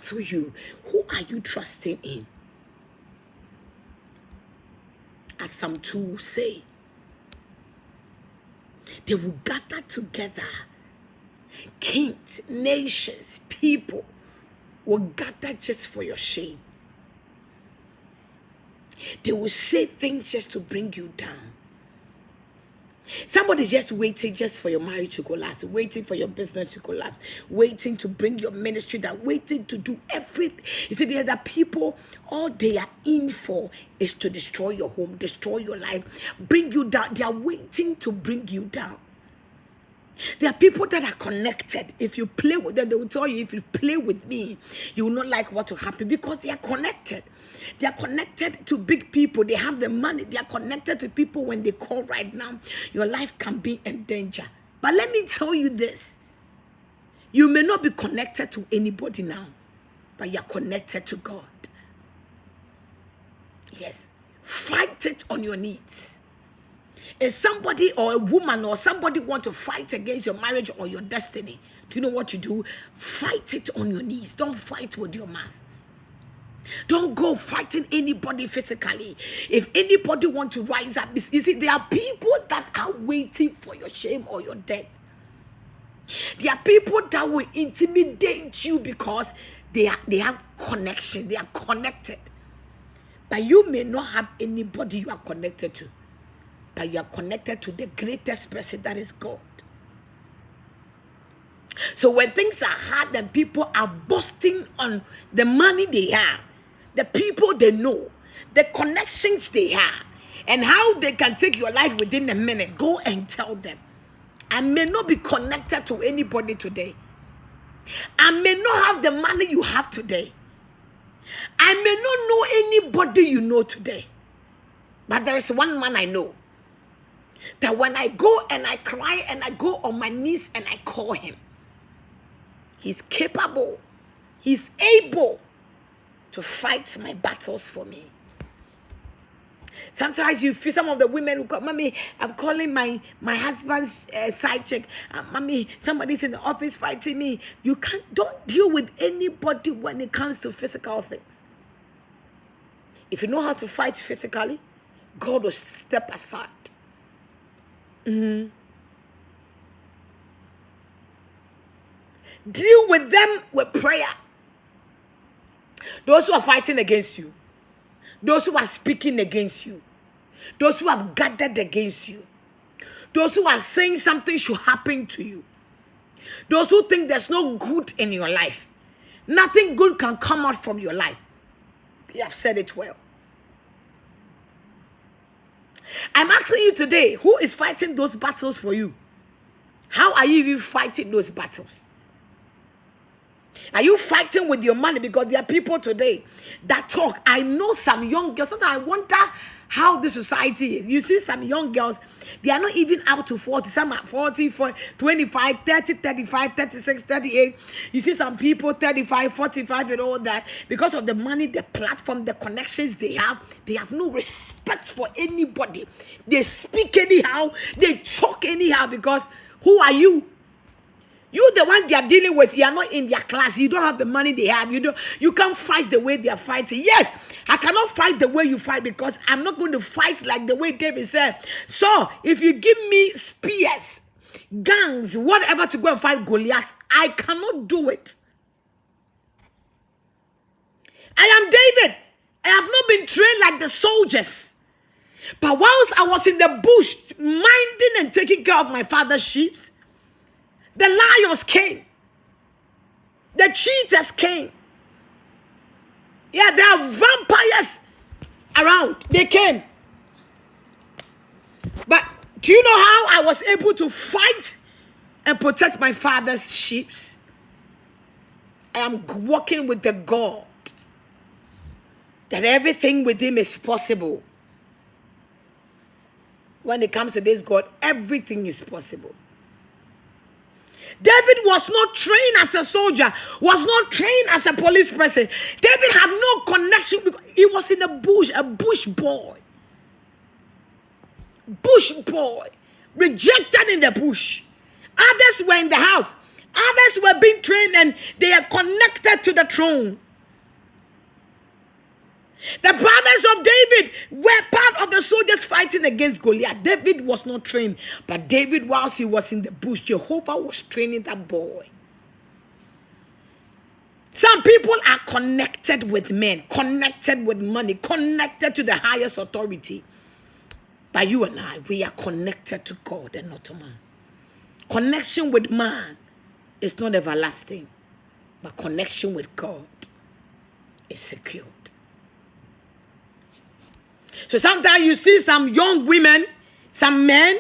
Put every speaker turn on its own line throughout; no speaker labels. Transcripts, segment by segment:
battle you, who are you trusting in? As some two say, they will gather together. Kings, nations, people will gather just for your shame. They will say things just to bring you down. Somebody's just waiting just for your marriage to collapse, waiting for your business to collapse, waiting to bring your ministry down, waiting to do everything. You see, there are people, all they are in for is to destroy your home, destroy your life, bring you down. They are waiting to bring you down. There are people that are connected. If you play with them, they will tell you, if you play with me, you will not like what will happen, because they are connected. They are connected to big people. They have the money. They are connected to people. When they call right now, your life can be in danger. But let me tell you this. You may not be connected to anybody now, but you are connected to God. Yes. Fight it on your knees. If somebody or a woman or somebody want to fight against your marriage or your destiny, do you know what you do? Fight it on your knees. Don't fight with your mouth. Don't go fighting anybody physically. If anybody want to rise up, you see, there are people that are waiting for your shame or your death. There are people that will intimidate you because they have connection. They are connected. But you may not have anybody you are connected to. But you are connected to the greatest person, that is God. So when things are hard and people are boasting on the money they have, the people they know, the connections they have, and how they can take your life within a minute, go and tell them. I may not be connected to anybody today. I may not have the money you have today. I may not know anybody you know today. But there is one man I know, that when I go and I cry and I go on my knees and I call him, he's capable, he's able to fight my battles for me. Sometimes you feel, some of the women who call, Mommy, I'm calling my husband's side chick. Mommy, somebody's in the office fighting me. Don't deal with anybody when it comes to physical things. If you know how to fight physically, God will step aside. Deal with them with prayer. Those who are fighting against you, those who are speaking against you, those who have gathered against you, those who are saying something should happen to you, those who think there's no good in your life, nothing good can come out from your life. You have said it well. I'm asking you today, who is fighting those battles for you? How are you even fighting those battles? Are you fighting with your money? Because there are people today that talk. I know some young girls. Sometimes I wonder how the society is. You see some young girls, they are not even up to 40. Some are 40, 25, 30, 35, 36, 38. You see some people 35, 45 and all that. Because of the money, the platform, the connections they have no respect for anybody. They speak anyhow. They talk anyhow, because who are you? You the one they are dealing with, you are not in their class. You don't have the money they have. You can't fight the way they are fighting. Yes, I cannot fight the way you fight, because I'm not going to fight like the way David said. So if you give me spears, guns, whatever to go and fight Goliath, I cannot do it. I am David. I have not been trained like the soldiers. But whilst I was in the bush, minding and taking care of my father's sheep, the lions came. The cheetahs came. Yeah, there are vampires around. They came. But do you know how I was able to fight and protect my father's sheep? I am walking with the God that everything with him is possible. When it comes to this God, everything is possible. David was not trained as a soldier, was not trained as a police person. David had no connection because he was in a bush boy. Bush boy, rejected in the bush. Others were in the house. Others were being trained and they are connected to the throne. The brothers of David were part of the soldiers fighting against Goliath. David was not trained, but David, whilst he was in the bush, Jehovah was training that boy. Some people are connected with men, connected with money, connected to the highest authority. But you and I, we are connected to God and not to man. Connection with man is not everlasting, but connection with God is secured. So sometimes you see some young women, some men,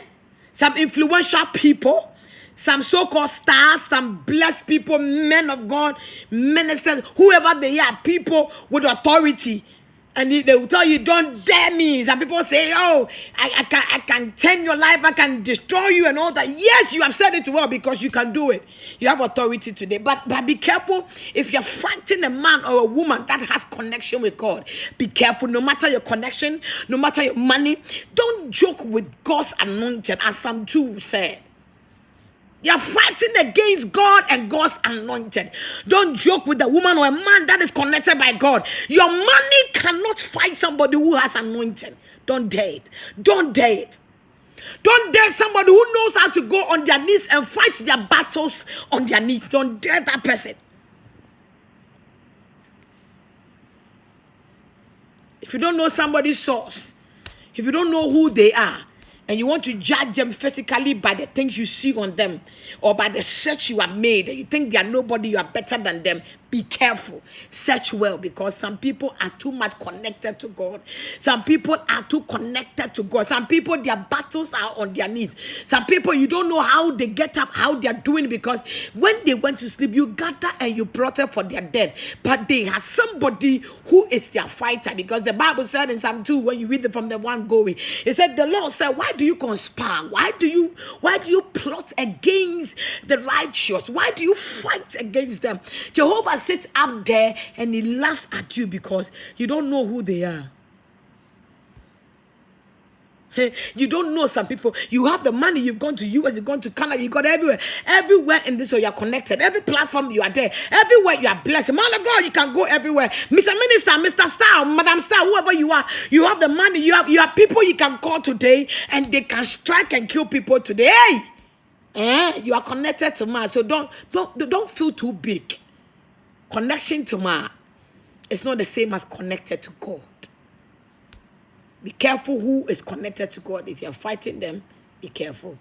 some influential people, some so-called stars, some blessed people, men of God, ministers, whoever they are, people with authority. And they will tell you, don't dare me. Some people say, oh, I can turn your life, I can destroy you and all that. Yes, you have said it well because you can do it. You have authority today. But be careful if you're fighting a man or a woman that has connection with God. Be careful, no matter your connection, no matter your money. Don't joke with God's anointed, as some two said. You're fighting against God and God's anointed. Don't joke with a woman or a man that is connected by God. Your money cannot fight somebody who has anointed. Don't dare it. Don't dare it. Don't dare somebody who knows how to go on their knees and fight their battles on their knees. Don't dare that person. If you don't know somebody's source, if you don't know who they are, and you want to judge them physically by the things you see on them or by the search you have made, and you think they are nobody, you are better than them, be careful. Search well, because some people are too much connected to God. Some people are too connected to God. Some people, their battles are on their knees. Some people, you don't know how they get up, how they are doing, because when they went to sleep, you gather and you plotted for their death. But they have somebody who is their fighter, because the Bible said in Psalm 2, when you read it from the one going, it said, the Lord said, why do you conspire? Why do you plot against the righteous? Why do you fight against them? Jehovah sits up there and he laughs at you because you don't know who they are. You don't know some people. You have the money, you've gone to US, you've gone to Canada, you got everywhere in this world you are connected. Every platform you are there, everywhere you are blessed. Man of God, you can go everywhere. Mr. Minister, Mr. Star, Madam Star, whoever you are, you have the money, you have people you can call today and they can strike and kill people today. Hey! You are connected to man, so don't feel too big. Connection to man is not the same as connected to God. Be careful who is connected to God. If you're fighting them, be careful.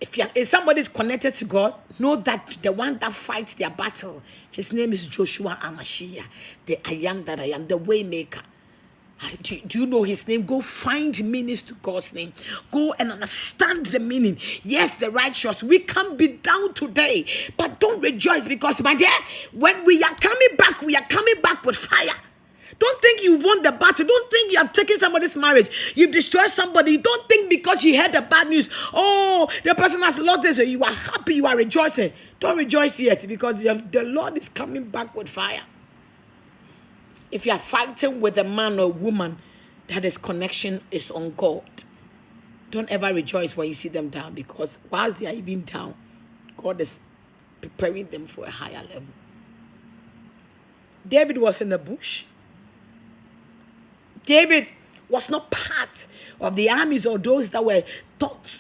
If somebody is connected to God, know that the one that fights their battle, his name is Joshua Amashiach, the I am that I am, the way maker. Do you know his name? Go find meanings to God's name. Go and understand the meaning. Yes, the righteous, we can be down today, but don't rejoice, because my dear, when we are coming back with fire. Don't think you've won the battle. Don't think you have taken somebody's marriage. You've destroyed somebody. Don't think because you heard the bad news, oh, the person has lost this, so you are happy, you are rejoicing. Don't rejoice yet, because the Lord is coming back with fire. If you are fighting with a man or a woman that his connection is on God, don't ever rejoice when you see them down, because whilst they are even down, God is preparing them for a higher level. David was in the bush. David was not part of the armies or those that were taught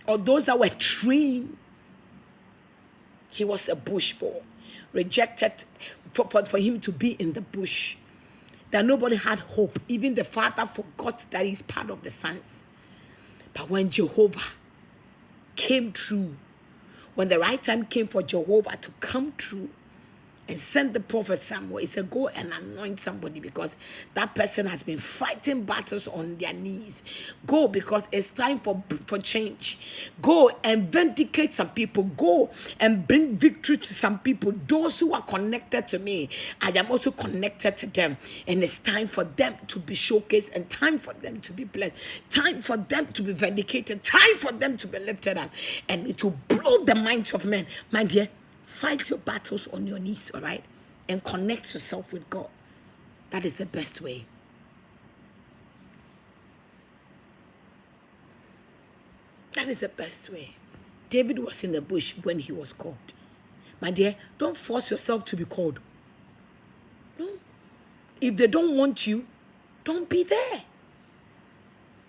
or those that were trained. He was a bush boy, rejected for him to be in the bush. That nobody had hope. Even the father forgot that he's part of the sons. But when Jehovah came through, when the right time came for Jehovah to come through and send the prophet Samuel, he said, go and anoint somebody, because that person has been fighting battles on their knees. Go, because it's time for change. Go and vindicate some people. Go and bring victory to some people. Those who are connected to me, I am also connected to them. And it's time for them to be showcased, and time for them to be blessed. Time for them to be vindicated. Time for them to be lifted up. And it will blow the minds of men. My dear, fight your battles on your knees, all right? And connect yourself with God. That is the best way. That is the best way. David was in the bush when he was called. My dear, don't force yourself to be called. No. If they don't want you, don't be there.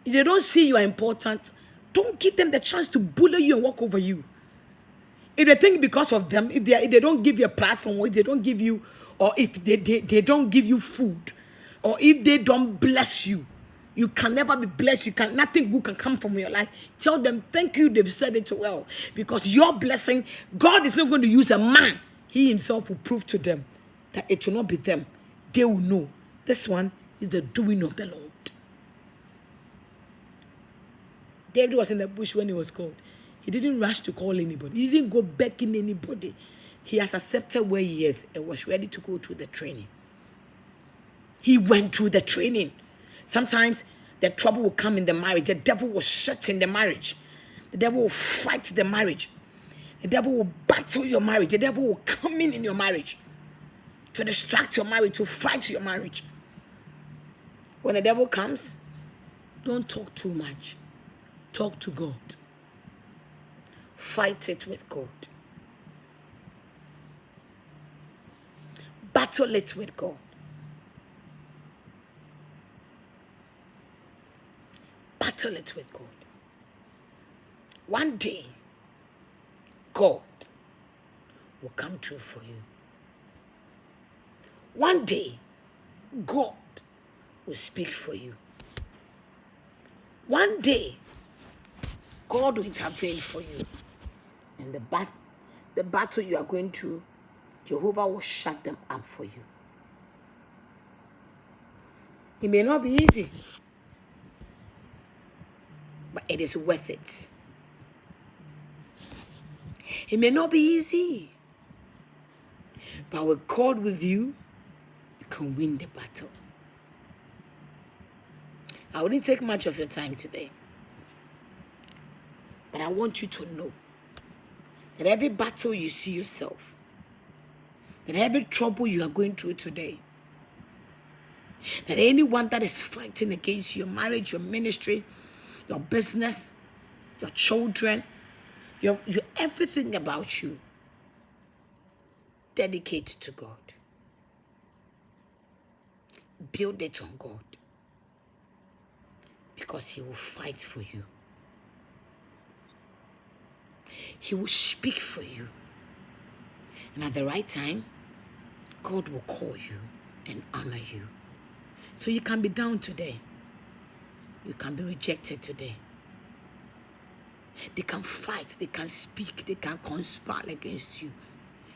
If they don't see you are important, don't give them the chance to bully you and walk over you. If they think because of them, if they don't give you a platform, or if they don't give you, or if they don't give you food, or if they don't bless you, you can never be blessed. Nothing good can come from your life. Tell them, thank you, they've said it well. Because your blessing, God is not going to use a man. He himself will prove to them that it will not be them. They will know this one is the doing of the Lord. David was in the bush when he was called. He didn't rush to call anybody. He didn't go begging anybody. He has accepted where he is and was ready to go through the training. He went through the training. Sometimes the trouble will come in the marriage. The devil will shut in the marriage. The devil will fight the marriage. The devil will battle your marriage. The devil will come in your marriage to distract your marriage, to fight your marriage. When the devil comes, don't talk too much. Talk to God. Fight it with God. Battle it with God. Battle it with God. One day, God will come true for you. One day, God will speak for you. One day, God will intervene for you. And the battle you are going through, Jehovah will shut them up for you. It may not be easy, but it is worth it. It may not be easy, but with God with you, you can win the battle. I wouldn't take much of your time today, but I want you to know that every battle you see yourself, that every trouble you are going through today, that anyone that is fighting against your marriage, your ministry, your business, your children, your everything about you, dedicate it to God. Build it on God, because He will fight for you. He will speak for you. And at the right time, God will call you and honor you. So you can be down today. You can be rejected today. They can fight, they can speak, they can conspire against you.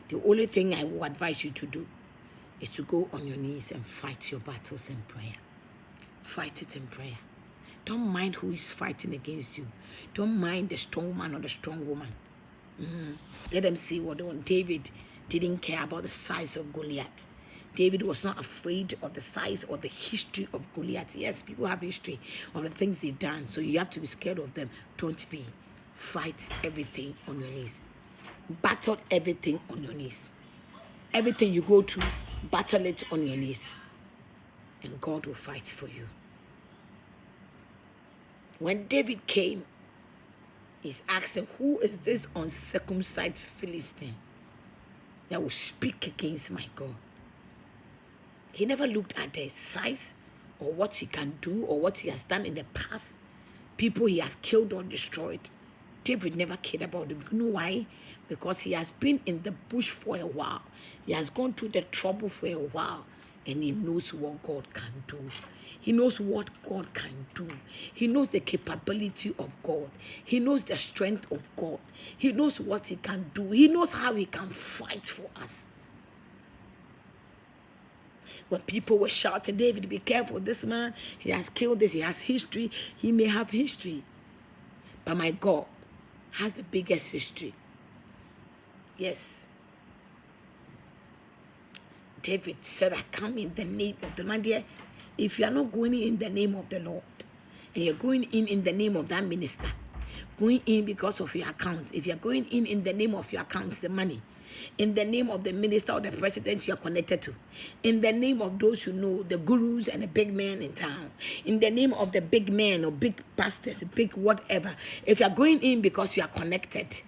The only thing I will advise you to do is to go on your knees and fight your battles in prayer. Fight it in prayer. Don't mind who is fighting against you. Don't mind the strong man or the strong woman. Let them see what they want. David didn't care about the size of Goliath. David was not afraid of the size or the history of Goliath. Yes, people have history of the things they've done, so you have to be scared of them. Don't be. Fight everything on your knees. Battle everything on your knees. Everything you go through, battle it on your knees. And God will fight for you. When David came, he's asking, who is this uncircumcised Philistine that will speak against my God? He never looked at the size or what he can do or what he has done in the past. People he has killed or destroyed. David never cared about them. You know why? Because he has been in the bush for a while. He has gone through the trouble for a while. And he knows what God can do. He knows what God can do. He knows the capability of God. He knows the strength of God. He knows what he can do. He knows how he can fight for us. When people were shouting, David, be careful, this man, he has killed this, he has history, he may have history. But my God has the biggest history. Yes. David said, I come in the name of the man. Dear, if you are not going in the name of the Lord, and you're going in the name of that minister, going in because of your accounts, if you're going in the name of your accounts, the money, In the name of the minister or the president you are connected to. In the name of those you know, the gurus and the big men in town. In the name of the big men or big pastors, big whatever. If you are going in because you are connected.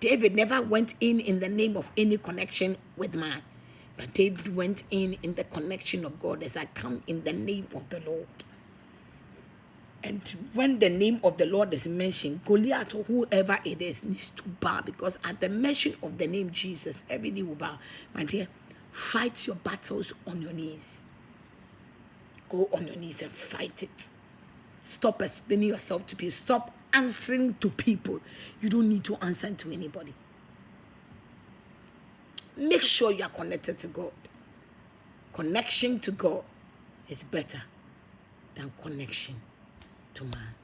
David never went in the name of any connection with man. But David went in the connection of God, as I come in the name of the Lord. And when the name of the Lord is mentioned, Goliath or whoever it is needs to bow, because at the mention of the name Jesus, every knee will bow. My dear, fight your battles on your knees. Go on your knees and fight it. Stop explaining yourself to people. Stop answering to people. You don't need to answer to anybody. Make sure you are connected to God. Connection to God is better than connection to man.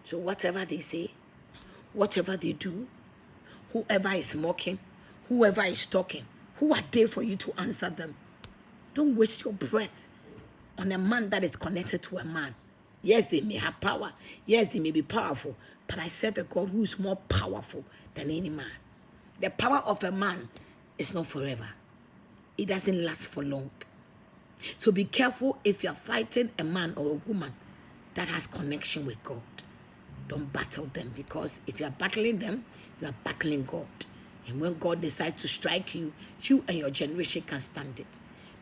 So whatever they say, whatever they do, whoever is mocking, whoever is talking, who are they for you to answer them? Don't waste your breath on a man that is connected to a man. Yes, they may have power. Yes, they may be powerful. But I serve a God who is more powerful than any man. The power of a man is not forever. It doesn't last for long. So be careful if you're fighting a man or a woman that has connection with God. Don't battle them, because if you're battling them, you are battling God. And when God decides to strike you, you and your generation can stand it.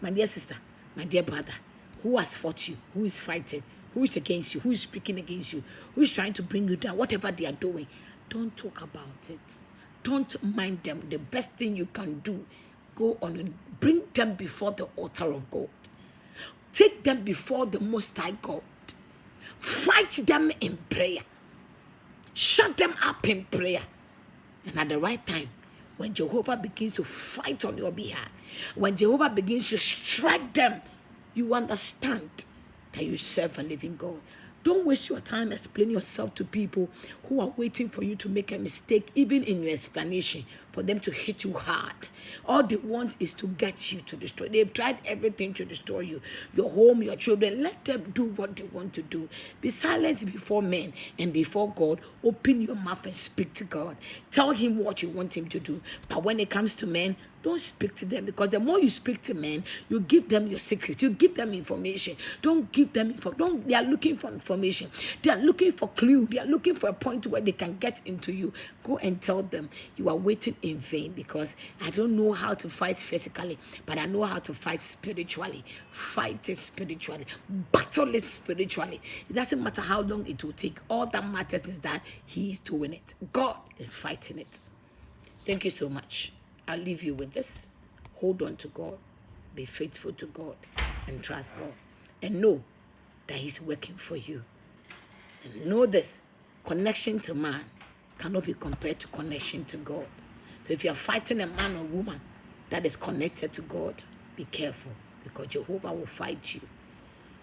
My dear sister, my dear brother, who has fought you? Who is fighting? Who is against you? Who is speaking against you? Who is trying to bring you down? Whatever they are doing, don't talk about it. Don't mind them. The best thing you can do, go on and bring them before the altar of God. Take them before the Most High God. Fight them in prayer. Shut them up in prayer. And at the right time, when Jehovah begins to fight on your behalf, when Jehovah begins to strike them, you understand that you serve a living God. Don't waste your time explaining yourself to people who are waiting for you to make a mistake, even in your explanation, for them to hit you hard. All they want is to get you to destroy. They've tried everything to destroy you, your home, your children. Let them do what they want to do. Be silent before men and before God. Open your mouth and speak to God. Tell him what you want him to do. But when it comes to men, don't speak to them, because the more you speak to men, you give them your secrets. You give them information. Don't give them information. They are looking for information. They are looking for clue. They are looking for a point where they can get into you. Go and tell them you are waiting in vain, because I don't know how to fight physically, but I know how to fight spiritually. Fight it spiritually. Battle it spiritually. It doesn't matter how long it will take. All that matters is that he is doing it. God is fighting it. Thank you so much. I'll leave you with this. Hold on to God. Be faithful to God and trust God. And know that he's working for you. And know this. Connection to man cannot be compared to connection to God. So if you're fighting a man or woman that is connected to God, be careful, because Jehovah will fight you.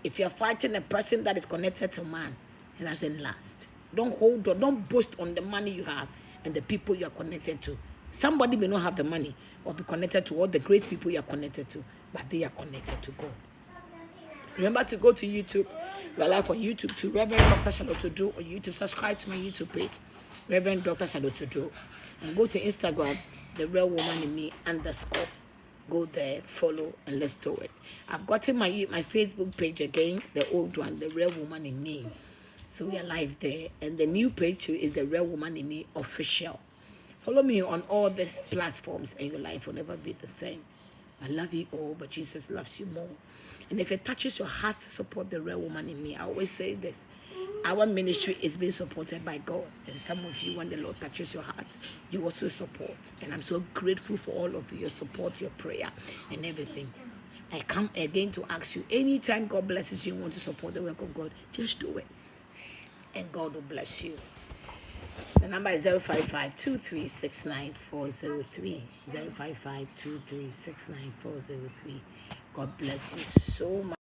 If you're fighting a person that is connected to man, it doesn't last. Don't hold on. Don't boast on the money you have and the people you are connected to. Somebody may not have the money or be connected to all the great people you are connected to, but they are connected to God. Remember to go to YouTube. We are live on YouTube to Reverend Dr. Charlotte Ojo on YouTube. Subscribe to my YouTube page, Reverend Dr. Charlotte Ojo. And go to Instagram, The Real Woman in Me _ Go there, follow, and let's do it. I've gotten my Facebook page again, the old one, The Real Woman in Me. So we are live there. And the new page too is The Real Woman in Me Official. Follow me on all these platforms, and your life will never be the same. I love you all, but Jesus loves you more. And if it touches your heart to support the Real Woman in Me, I always say this. Our ministry is being supported by God. And some of you, when the Lord touches your heart, you also support. And I'm so grateful for all of you, your support, your prayer, and everything. I come again to ask you, anytime God blesses you and want to support the work of God, just do it. And God will bless you. The number is 055-2369403. 055-2369403. God bless you so much.